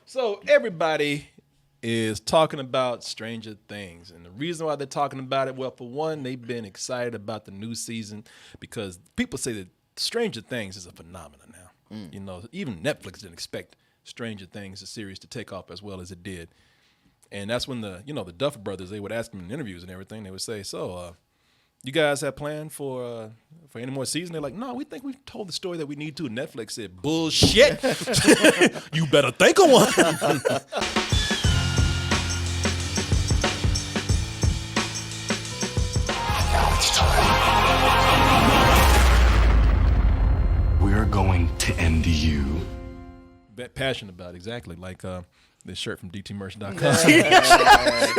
So everybody is talking about Stranger Things. And the reason why they're talking about it, well, for one, they've been excited about the new season because people say that Stranger Things is a phenomenon now. You know, even Netflix didn't expect Stranger Things, the series, to take off as well as it did. And that's when the Duffer Brothers, they would ask them in interviews and everything, they would say, so, you guys have planned for any more season? They're like, no, we think we've told the story that we need to. Netflix said, bullshit. You better think of one. We're going to end you. Passionate about it, exactly. Like this shirt from dtmerch.com. Yeah,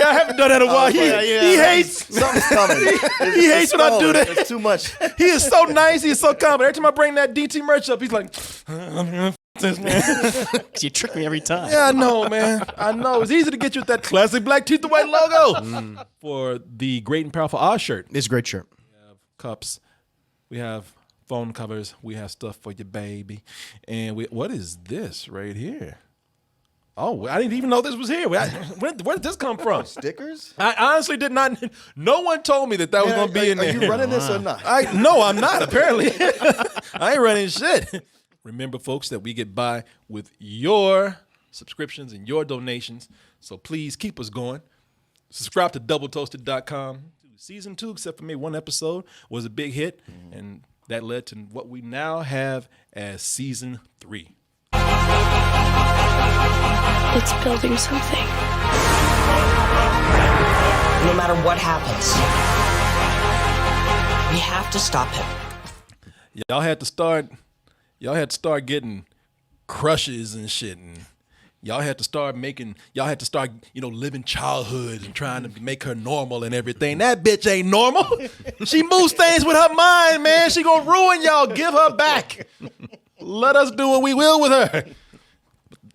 I haven't done that in a while. He hates. Something's coming. He hates when I do that. It's too much. He is so nice. He is so calm. But every time I bring that DT merch up, he's like, this, man. You trick me every time. Yeah, I know, man. I know. It's easy to get you with that classic black teeth and white logo. For the Great and Powerful Oz shirt. It's a great shirt. We have cups. We have phone covers. We have stuff for your baby. And what is this right here? Oh, I didn't even know this was here. Where did this come from? Stickers? I honestly did not. No one told me that was going to be in there. Are you running this or not? No, I'm not, apparently. I ain't running shit. Remember, folks, that we get by with your subscriptions and your donations. So please keep us going. Subscribe to doubletoasted.com. Season 2, except for maybe one episode, was a big hit. And that led to what we now have as Season 3. It's building something. No matter what happens, we have to stop him. Y'all had to start getting crushes and shit, and y'all had to start living childhoods and trying to make her normal and everything. That bitch ain't normal. She moves things with her mind, man. She gonna ruin y'all. Give her back. Let us do what we will with her.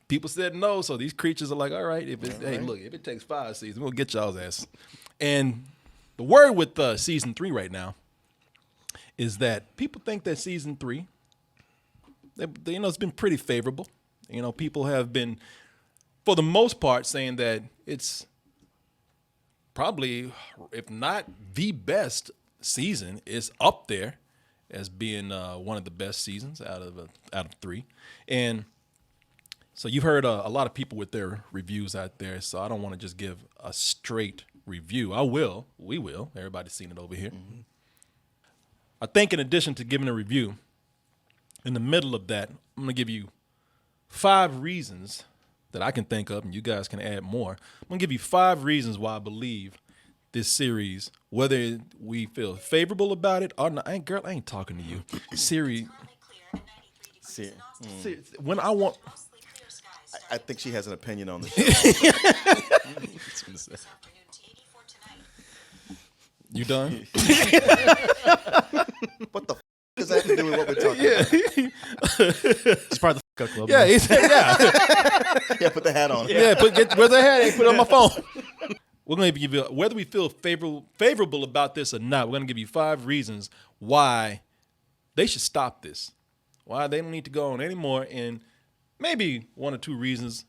People said no, so these creatures are like, all right, if it takes 5 seasons, we'll get y'all's ass. And the word with Season 3 right now is that people think that Season 3, it's been pretty favorable. People have been, for the most part, saying that it's probably, if not the best season, is up there as being one of the best seasons out of 3. And so you've heard a lot of people with their reviews out there, so I don't want to just give a straight review. We will. Everybody's seen it over here. Mm-hmm. I think in addition to giving a review, in the middle of that, I'm going to give you 5 reasons that I can think of, and you guys can add more. I'm going to give you 5 reasons why I believe this series, whether we feel favorable about it or not. I ain't talking to you. Siri. When I want... I think she has an opinion on the show. You done? What the does that have to do with what we're talking about? It's part of the club. Yeah, he said, yeah. Yeah, put the hat on. Yeah, where's the hat? Put it on my phone. We're going to give you, whether we feel favorable about this or not, we're going to give you 5 reasons why they should stop this, why they don't need to go on anymore, and maybe 1 or 2 reasons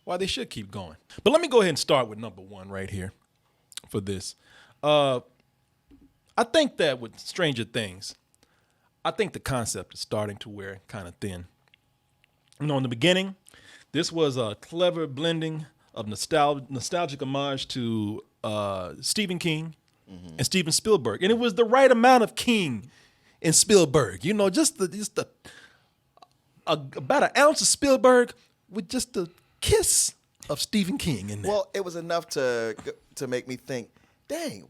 why they should keep going. But let me go ahead and start with number 1 right here for this. I think that with Stranger Things, I think the concept is starting to wear kind of thin. In the beginning, this was a clever blending of nostalgic homage to Stephen King and Steven Spielberg. And it was the right amount of King and Spielberg. About an ounce of Spielberg with just a kiss of Stephen King in there. Well, it was enough to make me think, dang,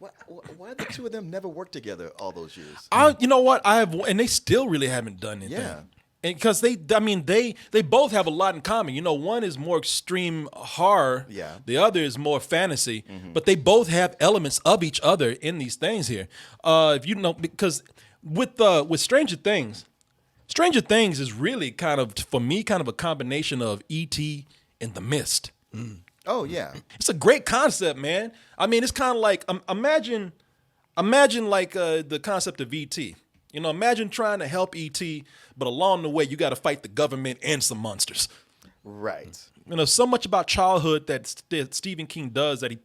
why the two of them never worked together all those years? You know what? and they still really haven't done anything. Yeah. And because they both have a lot in common. One is more extreme horror. Yeah. The other is more fantasy. Mm-hmm. But they both have elements of each other in these things here. Because with Stranger Things is really kind of, for me, kind of a combination of E.T. and The Mist. Mm. Oh, yeah. It's a great concept, man. I mean, it's kind of like, imagine like the concept of E.T. Imagine trying to help E.T., but along the way, you got to fight the government and some monsters. Right. so much about childhood that Stephen King does that he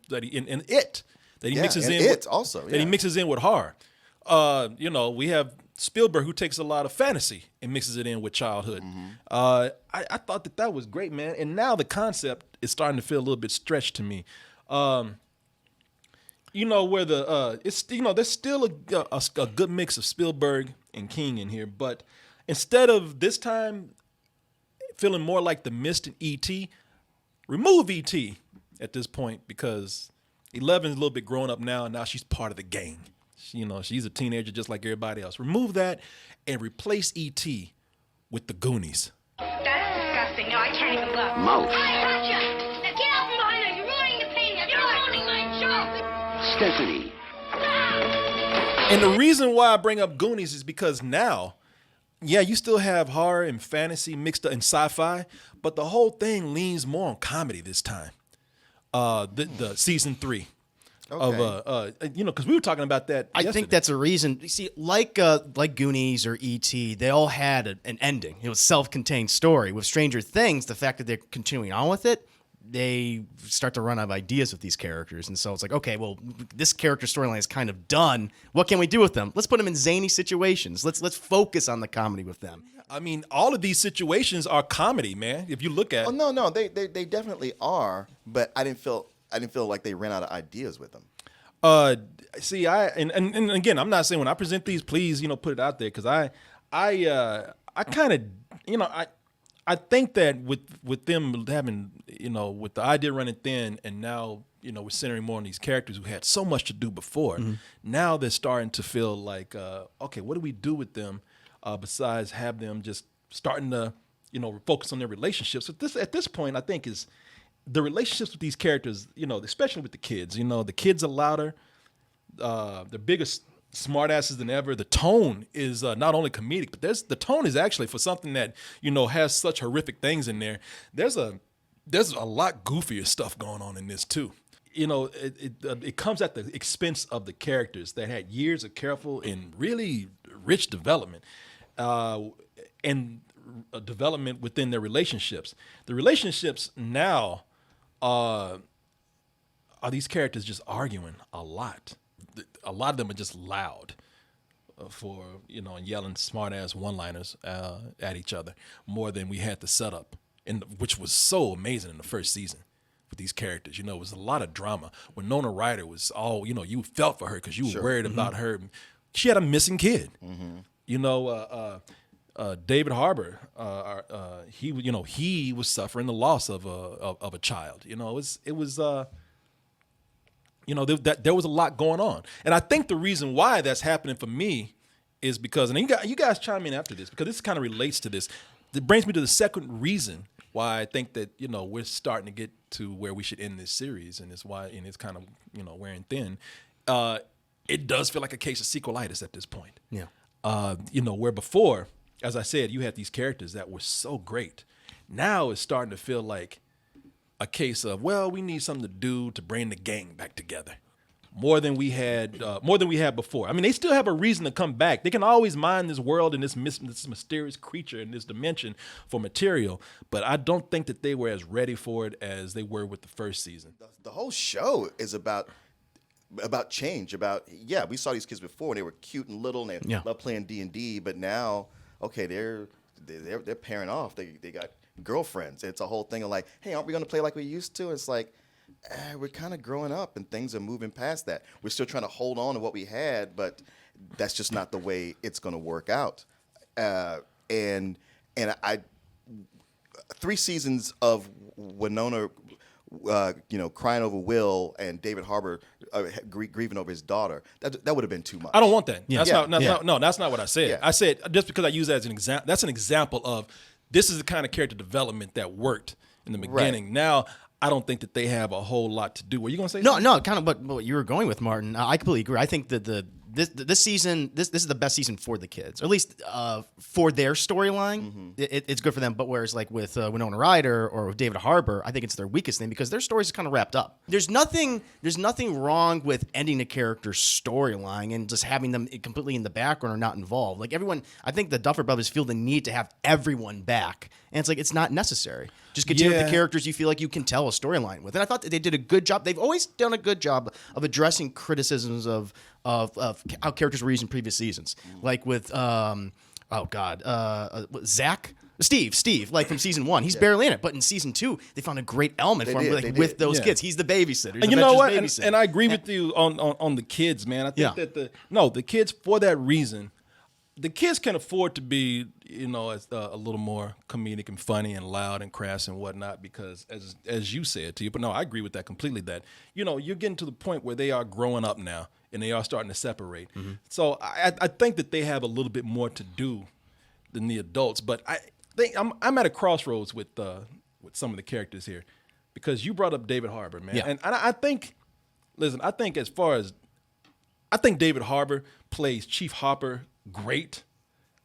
mixes in he mixes in with horror. We have Spielberg, who takes a lot of fantasy and mixes it in with childhood. I thought that was great, man. And now the concept is starting to feel a little bit stretched to me. Where there's still a good mix of Spielberg and King in here, but instead of this time feeling more like The Mist and E.T., remove E.T. at this point, because 11's a little bit grown up now, and now she's part of the gang. She's a teenager just like everybody else. Remove that and replace E.T. with the Goonies. That's disgusting. No, I can't even look. Mouth. I gotcha. Now get out from behind her. You're ruining the painting. You're ruining my joke. Stephanie. And the reason why I bring up Goonies is because now, you still have horror and fantasy mixed up and sci-fi, but the whole thing leans more on comedy this time. The season 3. Okay. Because we were talking about that I think that's a reason. You see, like Goonies or E.T., they all had an ending. It was a self-contained story. With Stranger Things, the fact that they're continuing on with it, they start to run out of ideas with these characters. And so it's like, okay, well, this character storyline is kind of done. What can we do with them? Let's put them in zany situations. Let's focus on the comedy with them. I mean, all of these situations are comedy, man. If you look at no, they definitely are, but I didn't feel like they ran out of ideas with them. See, and again, I'm not saying when I present these, please, put it out there, because I kind of, I think that with them having, with the idea running thin, and now, we're centering more on these characters who had so much to do before. Mm-hmm. Now they're starting to feel like, okay, what do we do with them besides have them just starting to, focus on their relationships? At this point, I think is the relationships with these characters, especially with the kids. The kids are louder, they're biggest smartasses than ever. The tone is not only comedic, but the tone is actually for something that has such horrific things in there. There's a lot goofier stuff going on in this too. It comes at the expense of the characters that had years of careful and really rich development, and development within their relationships. The relationships now are these characters just arguing a lot. A lot of them are just loud and yelling smart-ass one-liners at each other more than we had the setup, which was so amazing in the first season with these characters. It was a lot of drama. When Winona Ryder was all, you felt for her because you were worried about her. She had a missing kid. David Harbour, he was suffering the loss of a child. There was a lot going on. And I think the reason why that's happening for me is because, and you guys chime in after this, because this kind of relates to this. It brings me to the second reason why I think that, we're starting to get to where we should end this series, and it's kind of, wearing thin. It does feel like a case of sequelitis at this point. Yeah. Where before, as I said, you had these characters that were so great. Now it's starting to feel like a case of, well, we need something to do to bring the gang back together, more than we had before. I mean, they still have a reason to come back. They can always mine this world and this mysterious creature in this dimension for material, but I don't think that they were as ready for it as they were with the first season. The whole show is about change. We saw these kids before and they were cute and little and they loved playing D&D, but now, okay, they're pairing off. They got girlfriends. It's a whole thing of like, hey, aren't we going to play like we used to? It's like, we're kind of growing up and things are moving past that. We're still trying to hold on to what we had, but that's just not the way it's going to work out. And 3 seasons of Winona, crying over Will and David Harbour grieving over his daughter. That would have been too much. I don't want that. That's not what I said. Yeah. I said, just because I use that as an example, that's an example of this is the kind of character development that worked in the beginning. Right. Now, I don't think that they have a whole lot to do. Were you going to say something? No, kind of what you were going with, Martin. I completely agree. I think that this season, this is the best season for the kids, or at least for their storyline. It's good for them. But whereas like with Winona Ryder or with David Harbour, I think it's their weakest thing because their stories are kind of wrapped up. There's nothing wrong with ending a character's storyline and just having them completely in the background or not involved. Like everyone, I think the Duffer Brothers feel the need to have everyone back, and it's like it's not necessary. Just continue with the characters you feel like you can tell a storyline with. And I thought that they did a good job. They've always done a good job of addressing criticisms of how characters were used in previous seasons. Like with, Steve, like from season 1. He's barely in it. But in season 2, they found a great element for him with those kids. He's the babysitter. He's and you know what? And I agree with you on the kids, man. I think that the kids, for that reason, the kids can afford to be, a little more comedic and funny and loud and crass and whatnot because, as you said to you, but no, I agree with that completely. That you're getting to the point where they are growing up now and they are starting to separate. So I think that they have a little bit more to do than the adults. But I think I'm at a crossroads with some of the characters here because you brought up David Harbour, man, and I think David Harbour plays Chief Hopper great.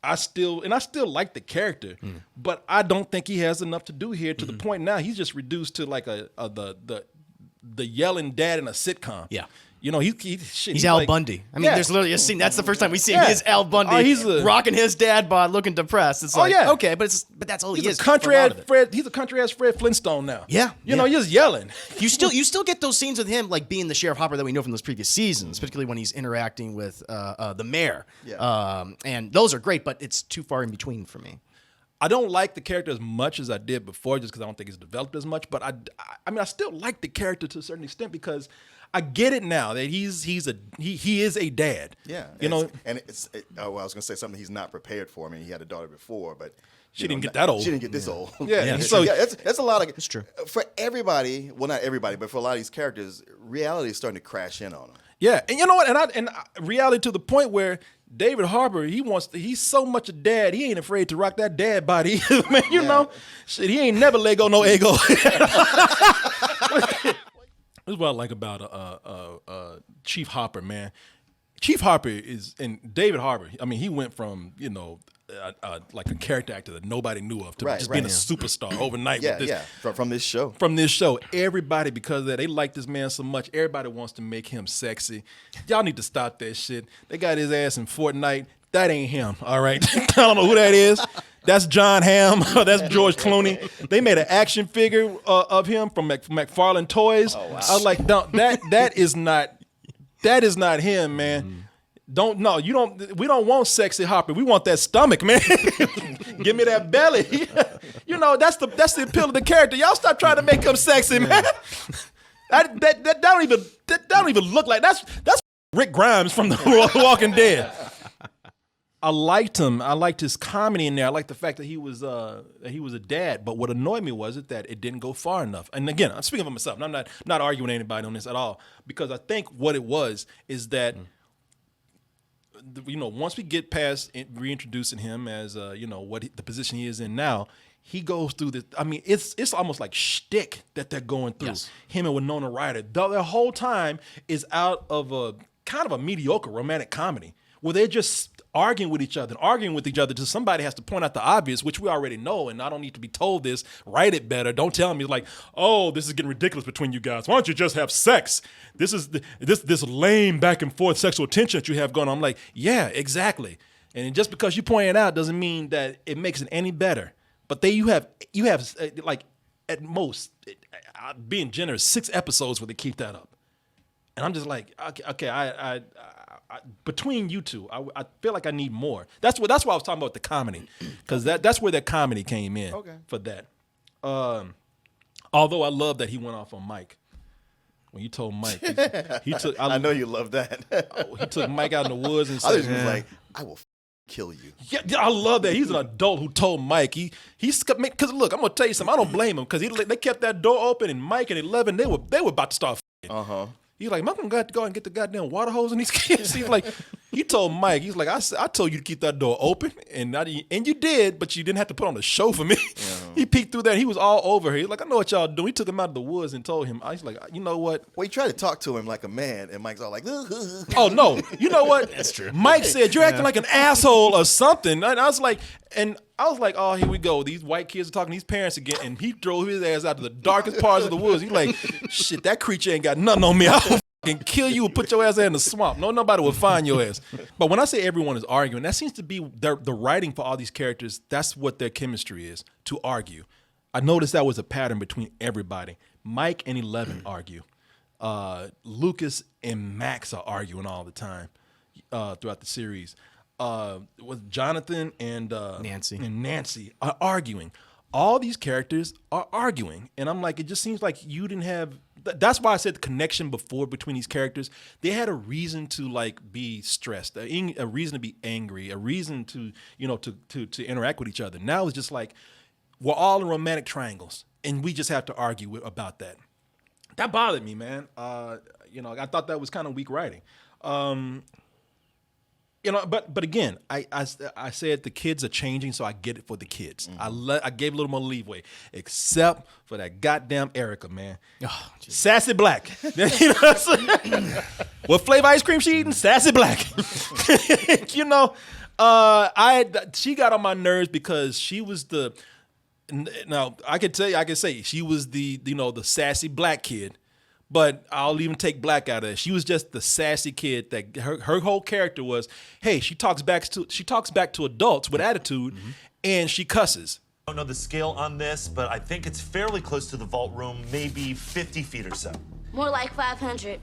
I still like the character, but I don't think he has enough to do here to the point now he's just reduced to like the yelling dad in a sitcom. Yeah. He's Al like, Bundy. I mean, there's literally a scene. That's the first time we see him. He's Al Bundy. He's rocking his dad bod, looking depressed. It's like, okay, but that's all he is. He's a country ass Fred Flintstone now. Yeah. He's just yelling. You still get those scenes with him, like being the Sheriff Hopper that we know from those previous seasons, particularly when he's interacting with the mayor. Yeah. And those are great, but it's too far in between for me. I don't like the character as much as I did before, just because I don't think he's developed as much. But I still like the character to a certain extent because I get it now that he is a dad. Yeah, I was gonna say something he's not prepared for. I mean, he had a daughter before, but she didn't get that old. She didn't get this old. Yeah. So that's a lot of. It's true for everybody. Well, not everybody, but for a lot of these characters, reality is starting to crash in on them. Yeah, and you know what? And reality to the point where David Harbour, he's so much a dad, he ain't afraid to rock that dad body. Man, you know, shit, he ain't never let go no ego. This is what I like about Chief Hopper, man. Chief Hopper and David Harbour. I mean, he went from like a character actor that nobody knew of to being a superstar overnight. From this show. From this show, everybody, because of that, they like this man so much. Everybody wants to make him sexy. Y'all need to stop that shit. They got his ass in Fortnite. That ain't him. All right, I don't know who that is. That's John Hamm. That's George Clooney. They made an action figure of him from McFarlane Toys. Oh, wow. I was like, no, that is not him, man. We don't want sexy Hopper. We want that stomach, man. Give me that belly. That's the appeal of the character. Y'all stop trying to make him sexy, man. That don't even look like that's Rick Grimes from The Walking Dead. I liked him. I liked his comedy in there. I liked the fact that he was a dad. But what annoyed me was that it didn't go far enough. And again, I'm speaking for myself. And I'm not arguing with anybody on this at all, because I think what it was is that once we get past reintroducing him as the position he is in now, he goes through this. I mean, it's almost like shtick that they're going through. Yes. Him and Winona Ryder. The whole time is out of a kind of a mediocre romantic comedy where they're just arguing with each other till somebody has to point out the obvious, which we already know, and I don't need to be told this. Write it better. Don't tell me like, oh, this is getting ridiculous between you guys. Why don't you just have sex? This is this lame back and forth sexual tension that you have going on. I'm like, yeah, exactly. And just because you point it out doesn't mean that it makes it any better. But you have like at most, being generous, 6 episodes where they keep that up, and I'm just like, okay, I between you two, I feel like I need more. That's why I was talking about the comedy, because that's where that comedy came in for that. Although I love that he went off on Mike. When you told Mike, he took. I know you love that. He took Mike out in the woods and said, he was like, "I will kill you." Yeah, I love that. He's an adult who told Mike. Because look, I'm gonna tell you something. I don't blame him, because they kept that door open, and Mike and 11, they were about to start. He's like, I'm gonna go and get the goddamn water hose in these kids. He's like, He told Mike, he's like, I told you to keep that door open, and you did, but you didn't have to put on a show for me. Yeah. He peeked through there, and he was all over here. He's like, I know what y'all doing. He took him out of the woods and told him, I was like, you know what? Well, he tried to talk to him like a man, and Mike's all like, oh, no. You know what? That's true. Mike said, you're acting like an asshole or something. And I was like, oh, here we go. These white kids are talking to these parents again, and he drove his ass out to the darkest parts of the woods. He's like, shit, that creature ain't got nothing on me. Can kill you and put your ass in the swamp. Nobody will find your ass. But when I say everyone is arguing, that seems to be the writing for all these characters. That's what their chemistry is, to argue. I noticed that was a pattern between everybody. Mike and 11 argue. Lucas and Max are arguing all the time throughout the series. With Jonathan and Nancy are arguing. All these characters are arguing. And I'm like, it just seems like you didn't have... That's why I said the connection before between these characters. They had a reason to like be stressed, a reason to be angry, a reason to to interact with each other. Now it's just like we're all in romantic triangles, and we just have to argue about that. That bothered me, man. I thought that was kind of weak writing. But again, I said the kids are changing, so I get it for the kids. I gave a little more leeway, except for that goddamn Erica, man. Oh, Sassy Black. You know what I'm saying? What flavor ice cream she eating? Sassy Black. She got on my nerves because she was the. Now I could say she was the sassy black kid. But I'll even take Black out of it. She was just the sassy kid that her whole character was, hey, she talks back to adults with attitude, and she cusses. I don't know the scale on this, but I think it's fairly close to the vault room, maybe 50 feet or so. More like 500.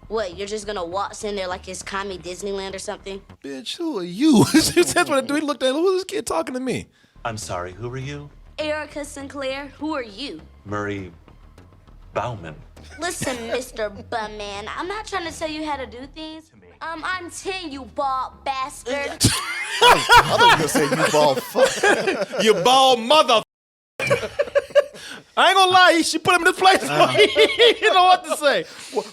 What, you're just gonna waltz in there like it's Commie Disneyland or something? Bitch, who are you? That's what I do. He looked at, who's this kid talking to me? I'm sorry, who are you? Erica Sinclair, who are you? Murray Bauman. Listen, Mr. Bumman, I'm not trying to tell you how to do things. I'm 10, you bald bastard. I thought you were gonna say you bald fuck. You bald mother. I ain't gonna lie, she put him in this place. You know what to say.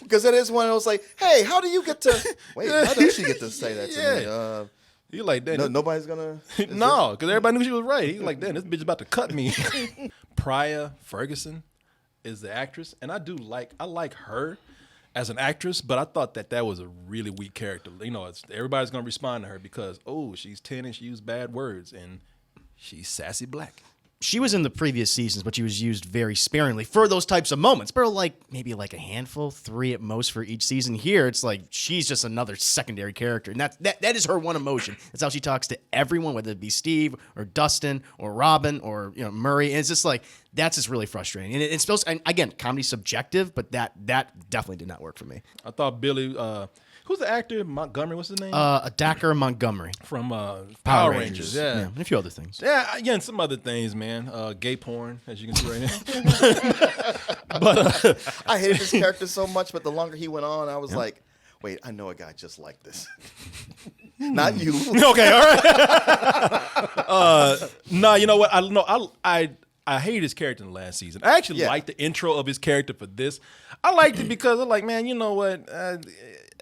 Because it is one of those like, hey, how do you get to? Wait, how does she get to say that to me? You like that? No, nobody's gonna. No, because everybody knew she was right. He's like, damn, this bitch is about to cut me. Priya Ferguson is the actress, and I like her as an actress, but I thought that was a really weak character. Everybody's gonna respond to her because she's 10 and she used bad words, and she's sassy black. She was in the previous seasons, but she was used very sparingly for those types of moments. But maybe a handful, 3 at most for each season. Here, it's like she's just another secondary character, and that is her one emotion. That's how she talks to everyone, whether it be Steve or Dustin or Robin or Murray. And it's just like that's just really frustrating. And it's supposed, and again, comedy's subjective, but that definitely did not work for me. I thought Billy. Who's the actor? Montgomery, what's his name? Dacker Montgomery. From Power Rangers. Yeah. And a few other things. Yeah, again, some other things, man. Gay porn, as you can see right now. But I hated this character so much, but the longer he went on, I was like, wait, I know a guy just like this. Not you. Okay, all right. No, you know what? I hated his character in the last season. I actually liked the intro of his character for this. I liked it because I'm like, man, you know what?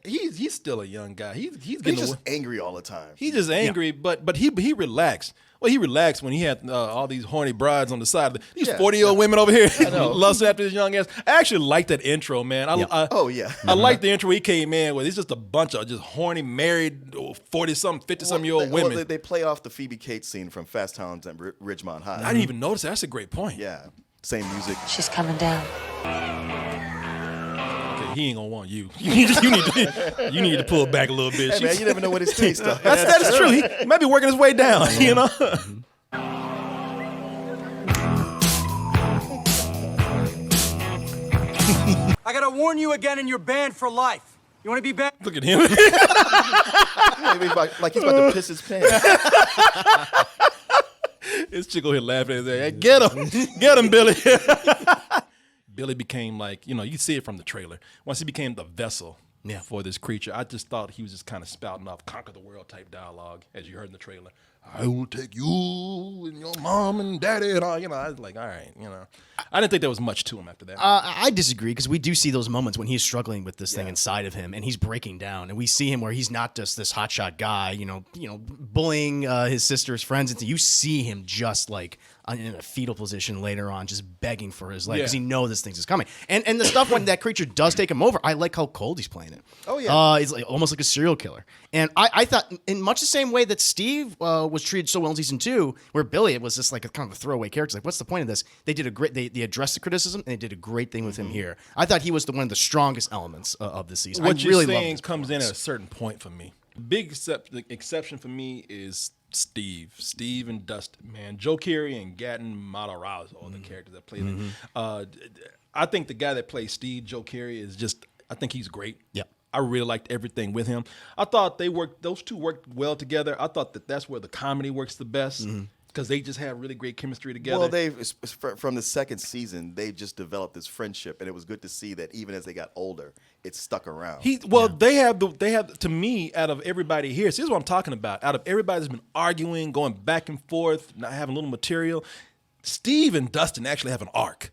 He's still a young guy. He's just angry all the time. He's just angry, but he relaxed. Well, he relaxed when he had all these horny brides on the side. These 40-year-old women over here lusting after his young ass. I actually liked that intro, man. I liked the intro he came in with. It's just a bunch of just horny, married, 40-something, 50-something-year-old women. Well, they play off the Phoebe Cates scene from Fast Times at Ridgemont High. I didn't even notice that. That's a great point. Yeah, same music. She's coming down. He ain't gonna want you. You need to pull back a little bit. Hey, man, you never know what his taste are. That is true. He might be working his way down. You know. I gotta warn you again, and you're banned for life. You want to be banned? Look at him. Like he's about to piss his pants. This chick over here laughing at his ass. Hey, get him, Billy. Billy became like, you see it from the trailer. Once he became the vessel for this creature, I just thought he was just kind of spouting off conquer the world type dialogue, as you heard in the trailer. I will take you and your mom and daddy and all. I was like, all right, I didn't think there was much to him after that. I disagree because we do see those moments when he's struggling with this thing inside of him and he's breaking down, and we see him where he's not just this hotshot guy, bullying his sister's friends. You see him just like in a fetal position later on, just begging for his life because he knows this thing's coming. And the stuff when that creature does take him over, I like how cold he's playing it. Oh yeah, he's like, almost like a serial killer. And I thought in much the same way that Steve was treated so well in season 2, where Billy was just like a kind of a throwaway character. Like, what's the point of this? They did a great. They addressed the criticism and they did a great thing with him here. I thought he was one of the strongest elements of this season. What I you're really saying loved comes in at a certain point for me. Big exception for me is Steve and Dustin, man. Joe Keery and Gatton Matarazzo are the characters that play them. I think the guy that plays Steve, Joe Keery, I think he's great. Yep. I really liked everything with him. I thought those two worked well together. I thought that's where the comedy works the best because they just have really great chemistry together. Well, from the second season, they just developed this friendship, and it was good to see that even as they got older, it stuck around. They have to me, out of everybody here, see, this is what I'm talking about. Out of everybody that's been arguing, going back and forth, not having little material, Steve and Dustin actually have an arc.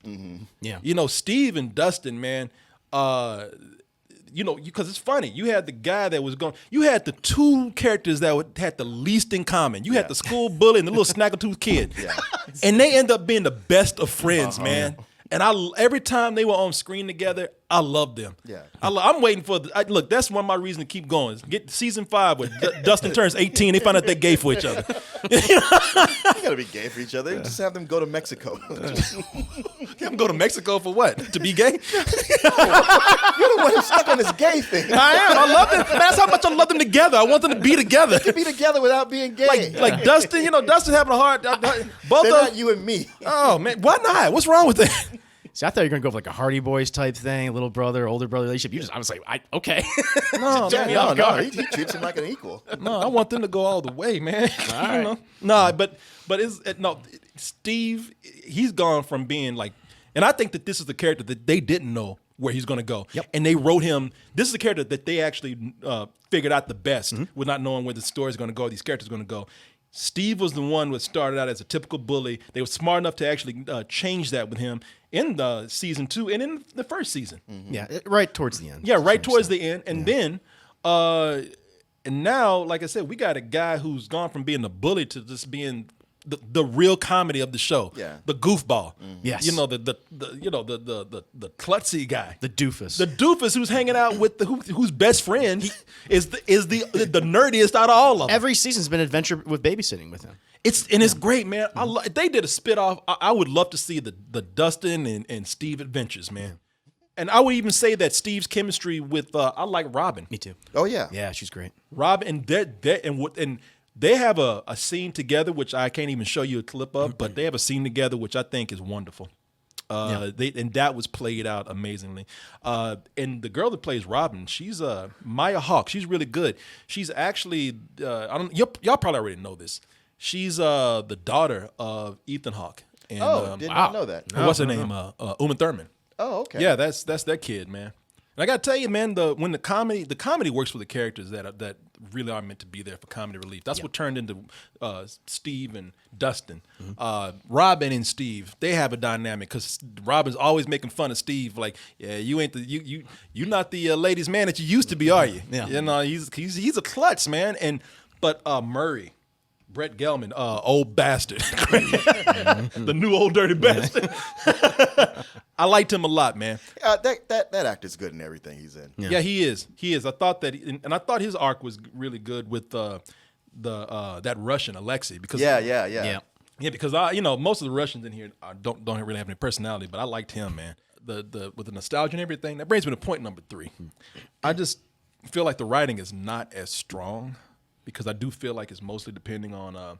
Yeah. Steve and Dustin, man, because it's funny. You had the guy that was going. You had the two characters that had the least in common. You had the school bully and the little snaggletooth kid, and they end up being the best of friends, man. And every time they were on screen together, I loved them. Yeah. I'm waiting for look. That's one of my reasons to keep going. Get season 5 where Dustin turns 18. They find out they're gay for each other. You gotta be gay for each other. Just have them go to Mexico. Have them go to Mexico for what? To be gay? You're the one who's stuck on this gay thing. I am. I love them. That's how much I love them together. I want them to be together. Be together without being gay. Like Dustin, Dustin having a hard. Both They're of not you and me. Oh man, why not? What's wrong with that? See, I thought you were gonna go for like a Hardy Boys type thing, little brother, older brother relationship. I was like, okay. No, He treats him like an equal. No, I want them to go all the way, man. All right. No, but Steve, he's gone from being like, and I think that this is the character that they didn't know where he's going to go. Yep. And they wrote him. This is the character that they actually figured out the best with not knowing where the story's going to go, these characters are going to go. Steve was the one that started out as a typical bully. They were smart enough to actually change that with him in the season 2 and in the first season. Yeah, right towards the end. Yeah, right towards the end. And then, and now, like I said, we got a guy who's gone from being a bully to just being the real comedy of the show. Yeah. The goofball. Yes. The klutzy guy. The doofus. The doofus who's hanging out with whose best friend is the nerdiest out of all of them. Every season's been an adventure with babysitting with him. It's great, man. If they did a spinoff, I would love to see the Dustin and Steve adventures, man. And I would even say that Steve's chemistry with I like Robin. Me too. Oh yeah. Yeah, she's great. Robin and they have a scene together, which I can't even show you a clip of, but they have a scene together which I think is wonderful. And that was played out amazingly. And the girl that plays Robin, she's Maya Hawke. She's really good. She's actually y'all probably already know this. She's the daughter of Ethan Hawke. And, did not know that. What's her name? Uma Thurman. Oh, okay. Yeah, that's that kid, man. And I got to tell you, man, when the comedy works with the characters that really are meant to be there for comedy relief. That's what turned into Steve and Dustin. Robin and Steve, they have a dynamic because Robin's always making fun of Steve, like, yeah, you ain't you're not the ladies' man that you used to be, are you? Yeah. He's a klutz, man. But Murray, Brett Gelman, old bastard, the new old dirty bastard. I liked him a lot, man. That actor's good in everything he's in. Yeah, he is. I thought that, and I thought his arc was really good with that Russian Alexei because Yeah. because most of the Russians in here don't really have any personality, but I liked him, man. The with the nostalgia and everything. That brings me to point number 3. I just feel like the writing is not as strong because I do feel like it's mostly depending on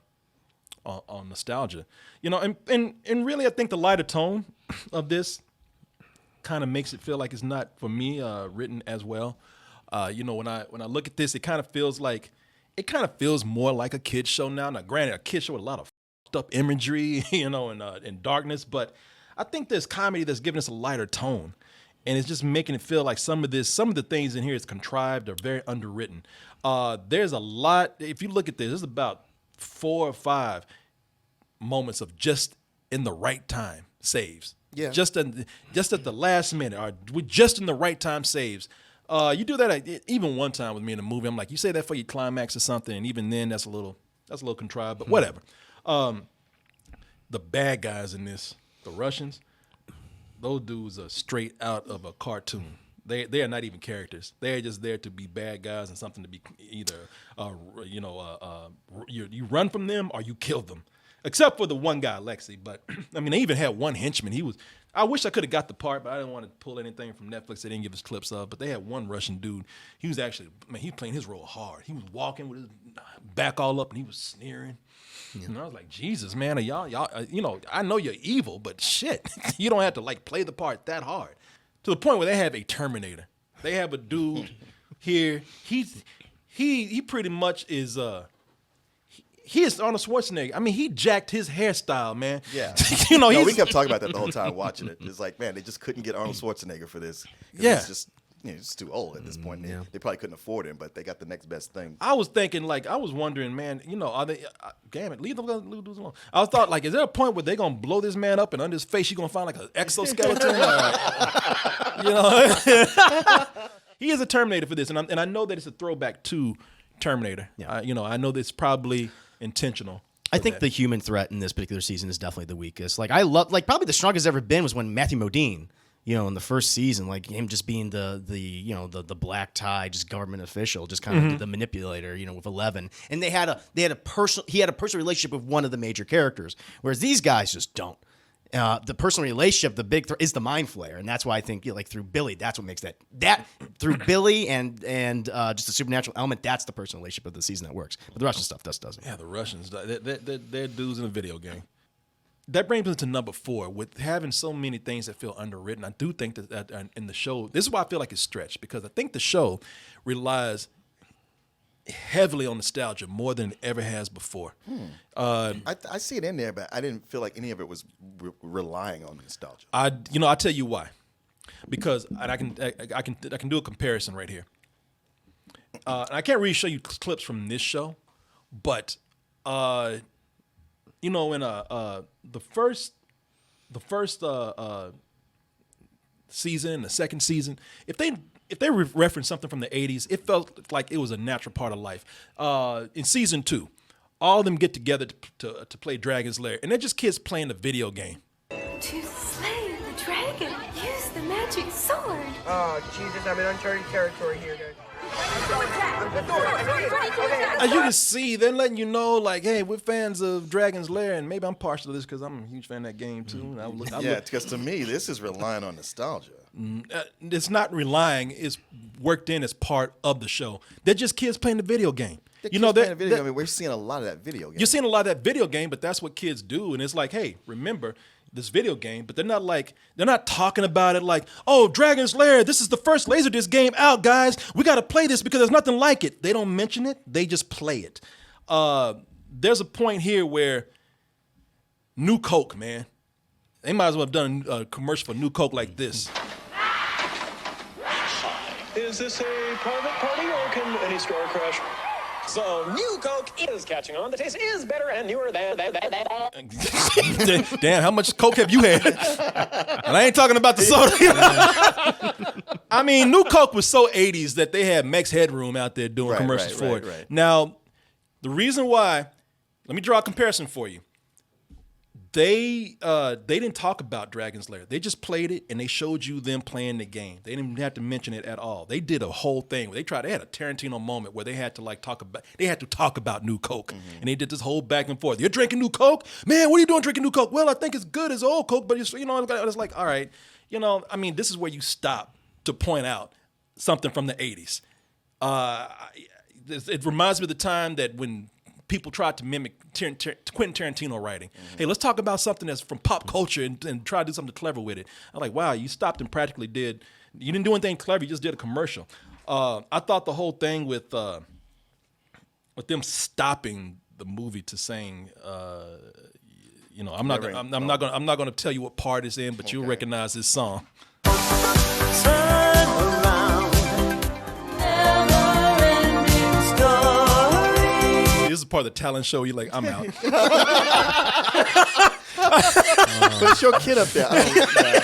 nostalgia, and really I think the lighter tone of this kind of makes it feel like it's not, for me, written as well. When I look at this, it kind of feels more like a kid's show now. Now, granted, a kid's show with a lot of f***ed up imagery, and darkness, but I think there's comedy that's giving us a lighter tone, and it's just making it feel like some of the things in here is contrived or very underwritten. There's a lot. If you look at this, there's about 4 or 5 moments of just in the right time saves. Yeah. Just at the last minute, or just in the right time saves. You do that even one time with me in a movie. I'm like, you say that for your climax or something, and even then, that's a little contrived. But whatever. The bad guys in this, the Russians, those dudes are straight out of a cartoon. They are not even characters. They are just there to be bad guys and something to be either, you run from them or you kill them. Except for the one guy, Lexi. But, I mean, they even had one henchman. I wish I could have got the part, but I didn't want to pull anything from Netflix. They didn't give us clips of. But they had one Russian dude. He was actually, he was playing his role hard. He was walking with his back all up and he was sneering. Yeah. And I was like, Jesus, man, y'all, I know you're evil, but shit, you don't have to play the part that hard. To the point where they have a Terminator. They have a dude here. He pretty much is he is Arnold Schwarzenegger. I mean, he jacked his hairstyle, man. Yeah. We kept talking about that the whole time watching it. It's like, man, they just couldn't get Arnold Schwarzenegger for this. Yeah. He's just he's too old at this point. Yeah. They probably couldn't afford him, but they got the next best thing. I was thinking, I was wondering, man, are they, damn it, leave them dudes alone. I thought, is there a point where they're going to blow this man up and under his face you're going to find an exoskeleton? He is a Terminator for this, and I know that it's a throwback to Terminator. Yeah. I know that's probably intentional. I think the human threat in this particular season is definitely the weakest. I love, probably the strongest ever been was when Matthew Modine, in the first season, him just being the black tie, just government official, just kind of the manipulator, with 11, and he had a personal relationship with one of the major characters, whereas these guys just don't. The personal relationship, the big is the Mind Flayer, and that's why I think through Billy, that's what makes that through Billy and just the supernatural element. That's the personal relationship of the season that works. But the Russian stuff doesn't. Yeah, the Russians, they're dudes in a video game. That brings us to number 4. With having so many things that feel underwritten, I do think that in the show, this is why I feel like it's stretched, because I think the show relies heavily on nostalgia more than it ever has before. I see it in there, but I didn't feel like any of it was relying on nostalgia. I'll tell you why. Because and I can do a comparison right here. And I can't really show you clips from this show, but in the first season, the second season, if they reference something from the 80s, it felt like it was a natural part of life. In season 2, all of them get together to play Dragon's Lair, and they're just kids playing a video game. To slay the dragon, use the magic sword. Oh, Jesus, I'm in uncharted territory here, dude. As you can see, they're letting you know, hey, we're fans of Dragon's Lair, and maybe I'm partial to this because I'm a huge fan of that game too. Because to me, this is relying on nostalgia. It's not relying; it's worked in as part of the show. They're just kids playing the video game. We're seeing a lot of that video game. You're seeing a lot of that video game, but that's what kids do, and it's like, hey, remember this video game, but they're not talking about it like, oh, Dragon's Lair, this is the first Laserdisc game out, guys. We got to play this because there's nothing like it. They don't mention it. They just play it. There's a point here where New Coke, man, they might as well have done a commercial for New Coke like this. Is this a private party or can any store crash? So, New Coke is catching on. The taste is better and newer than. Damn, how much Coke have you had? And I ain't talking about the soda. I mean, New Coke was so 80s that they had Max Headroom out there doing commercials for it. Right. Now, the reason why, let me draw a comparison for you. They didn't talk about Dragon's Lair. They just played it and they showed you them playing the game. They didn't even have to mention it at all. They did a whole thing where they had a Tarantino moment where they had to talk about New Coke. Mm-hmm. And they did this whole back and forth. You're drinking New Coke? Man, what are you doing drinking New Coke? Well, I think it's good as old Coke, but it's like, all right, this is where you stop to point out something from the 80s. It reminds me of the time that when people tried to mimic Quentin Tarantino writing. Mm-hmm. Hey, let's talk about something that's from pop culture and try to do something clever with it. I'm like, wow, you stopped and practically did. You didn't do anything clever. You just did a commercial. I thought the whole thing with them stopping the movie to sing, I'm not going to tell you what part it's in, but you'll recognize this song. part of the talent show. You're like, I'm out. But it's your kid up there. I'm sorry.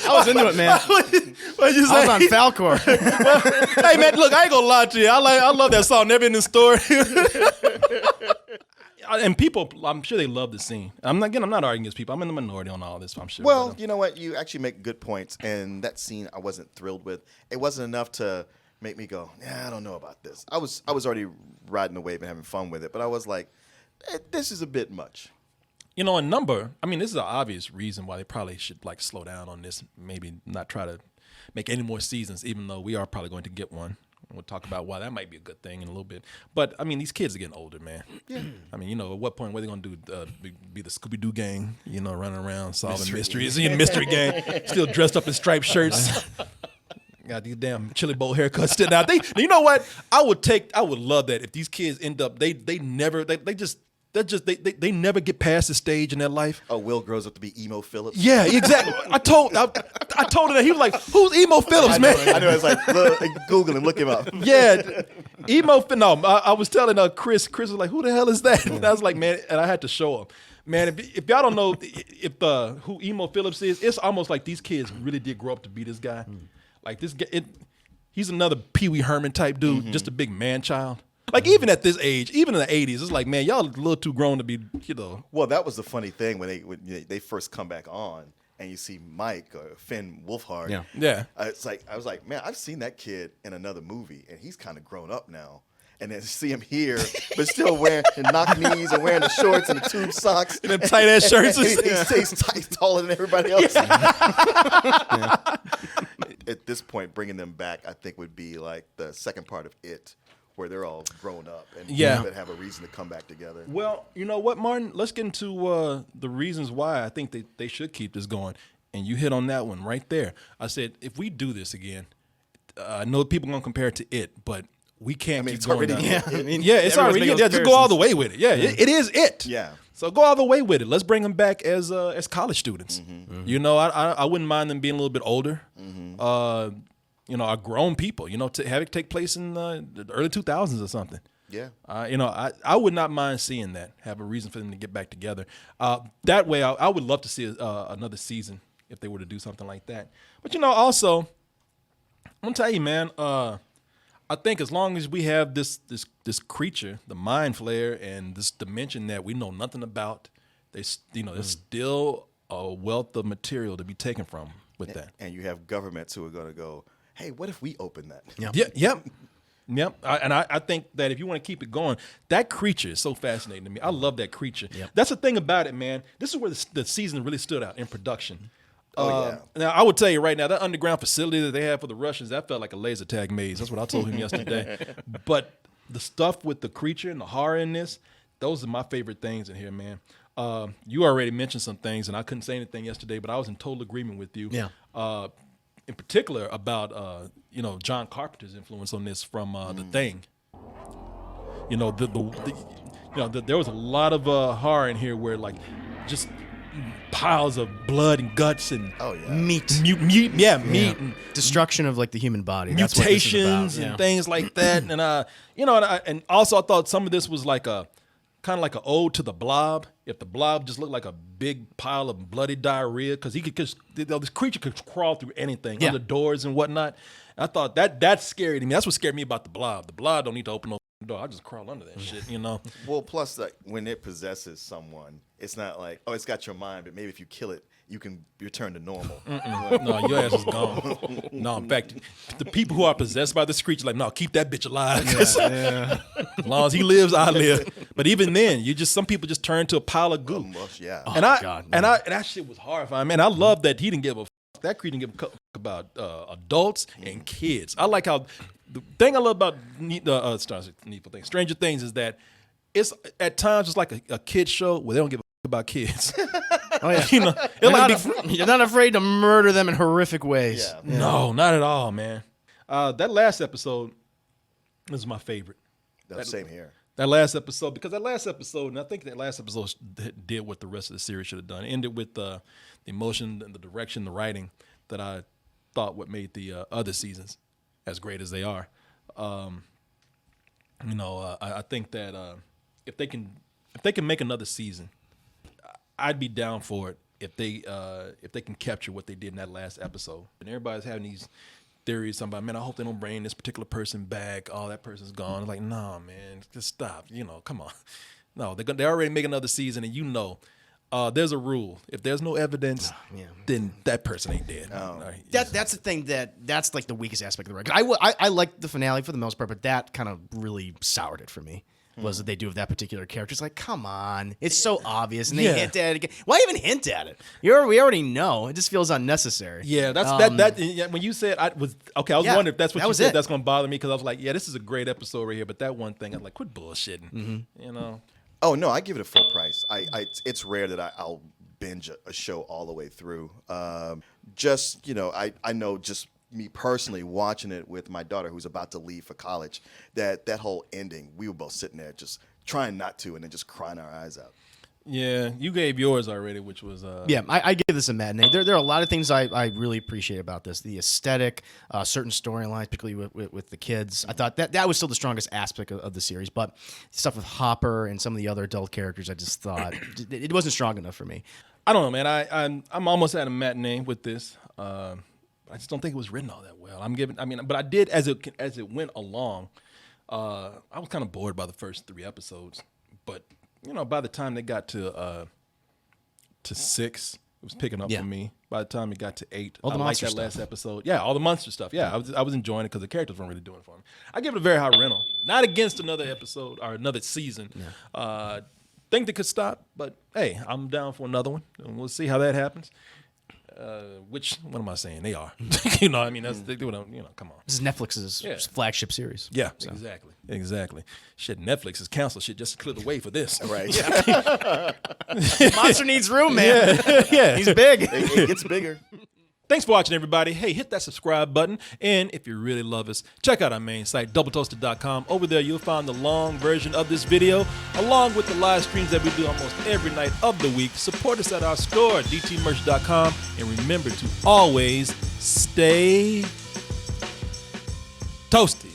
I was into it, man. What'd you say? I was on Falcor. Hey man, look, I ain't gonna lie to you. I love that song. Never Ending Story. And people, I'm sure they love the scene. I'm not arguing against people. I'm in the minority on all this. I'm sure. Well, you know what? You actually make good points. And that scene, I wasn't thrilled with. It wasn't enough to make me go, yeah, I don't know about this. I was already riding the wave and having fun with it, but I was like, this is a bit much. You know, this is an obvious reason why they probably should like slow down on this. Maybe not try to make any more seasons, even though we are probably going to get one. We'll talk about why that might be a good thing in a little bit. But, I mean, these kids are getting older, man. Yeah. I mean, you know, at what point, what are they going to do? Be the Scooby-Doo gang, you know, running around solving mysteries. Mystery gang, still dressed up in striped shirts. Got these damn chili bowl haircuts still out. You know what? I would love that if these kids end up, they never get past the stage in their life. Oh, Will grows up to be Emo Phillips. Yeah, exactly. I told him that. He was like, "Who's Emo Phillips, man?" I know. It's like Google him, look him up. Yeah, Emo. No, I was telling Chris. Chris was like, "Who the hell is that?" And I was like, "Man," and I had to show him. Man, if y'all don't know who Emo Phillips is, it's almost like these kids really did grow up to be this guy. Like this guy, he's another Pee Wee Herman type dude, just a big man child. Like, even at this age, even in the 80s, it's like, man, y'all a little too grown to be, you know. Well, that was the funny thing when they first come back on and you see Mike or Finn Wolfhard. Yeah. It's like, I was like, man, I've seen that kid in another movie, and he's kind of grown up now. And then see him here, but still wearing the knock knees and wearing the shorts and the tube socks. And them tight ass shirts. He's taller than everybody else. Yeah. At this point, bringing them back, I think, would be like the second part of It, where they're all grown up and have a reason to come back together. Well, you know what, Martin? Let's get into the reasons why I think they should keep this going. And you hit on that one right there. I said, if we do this again, I know people are going to compare it to It, but we can't keep going down. It's already. Yeah, just go all the way with it. Yeah, it is It. Yeah. So go all the way with it. Let's bring them back as college students. You know, I wouldn't mind them being a little bit older. You know, are grown people, you know, to have it take place in the early 2000s or something. Yeah. You know, I would not mind seeing that, have a reason for them to get back together. That way, I would love to see another season if they were to do something like that. But, you know, also, I'm going to tell you, man, I think as long as we have this creature, the Mind Flayer, and this dimension that we know nothing about, there's still a wealth of material to be taken from with that. And you have governments who are going to go, hey, what if we open that? Yep. I think that if you want to keep it going, that creature is so fascinating to me. I love that creature. Yep. That's the thing about it, man. This is where the season really stood out in production. Now, I would tell you right now, that underground facility that they had for the Russians, that felt like a laser tag maze. That's what I told him yesterday. But the stuff with the creature and the horror in this, those are my favorite things in here, man. You already mentioned some things, and I couldn't say anything yesterday, but I was in total agreement with you. Yeah. In particular about John Carpenter's influence on this from The Thing. You know, there was a lot of horror in here where like just piles of blood and guts and meat, meat and destruction of like the human body, mutations and things like that. And also I thought some of this was like a kind of like an ode to the Blob. If the Blob just looked like a big pile of bloody diarrhea, because this creature could crawl through anything, under doors and whatnot. I thought that's scary to me. That's what scared me about the Blob. The Blob don't need to open no door. I just crawl under that shit, you know. Well, plus like when it possesses someone, it's not like, oh, it's got your mind, but maybe if you kill it, you can return to normal. No, your ass is gone. No, in fact, the people who are possessed by this creature, like, no, keep that bitch alive. As long as he lives, I live. But even then, some people just turn to a pile of goo. And that shit was horrifying, man. I love that he didn't give a that creature didn't give a about adults and kids. I like how the thing I love about Stranger Things is that it's at times just like a kid's show where they don't give a about kids. Oh yeah, you're not afraid to murder them in horrific ways. Yeah. No, not at all, man. That last episode is my favorite. Same here. That last episode, because that last episode, and I think that last episode did what the rest of the series should have done. It ended with the emotion and the direction, the writing that I thought what made the other seasons as great as they are. You know, I think that if they can make another season, I'd be down for it if they can capture what they did in that last episode. And everybody's having these theories about, man, I hope they don't bring this particular person back. Oh, that person's gone. It's like, nah, man, just stop. You know, come on. No, they already make another season, and you know, there's a rule. If there's no evidence, then that person ain't dead. Right. That's the thing that's like the weakest aspect of the record. I liked the finale for the most part, but that kind of really soured it for me. Was that they do with that particular character? It's like, come on, it's so obvious, and they hint at it again. Why even hint at it? We already know. It just feels unnecessary. Yeah, that's that. When you said I was wondering if that's what you said. That's going to bother me because I was like, yeah, this is a great episode right here, but that one thing, I'm like, quit bullshitting. Mm-hmm. You know. Oh no, I give it a full price. It's rare that I'll binge a show all the way through. Just I know just me personally watching it with my daughter who's about to leave for college. That whole ending, we were both sitting there just trying not to, and then just crying our eyes out. Yeah, you gave yours already, which was I give this a matinee. There are a lot of things I really appreciate about this. The aesthetic, certain storylines, particularly with the kids. I thought that was still the strongest aspect of the series. But stuff with Hopper and some of the other adult characters, I just thought it wasn't strong enough for me. I don't know, man. I'm almost at a matinee with this. I just don't think it was written all that well. But I did as it went along. I was kind of bored by the first 3 episodes, but by the time they got to 6, it was picking up for me. By the time it got to 8, I liked that last episode. Yeah, all the monster stuff. Yeah, I was enjoying it because the characters weren't really doing it for me. I give it a very high rental. Not against another episode or another season. Yeah. Think they could stop, but hey, I'm down for another one, and we'll see how that happens. What am I saying? They are. That's come on. This is Netflix's flagship series. Yeah, so. Exactly. Shit, Netflix has canceled shit just to clear the way for this. Right. Monster needs room, man. Yeah. He's big. It gets bigger. Thanks for watching, everybody. Hey, hit that subscribe button. And if you really love us, check out our main site, doubletoasted.com. Over there, you'll find the long version of this video, along with the live streams that we do almost every night of the week. Support us at our store, dtmerch.com. And remember to always stay toasted.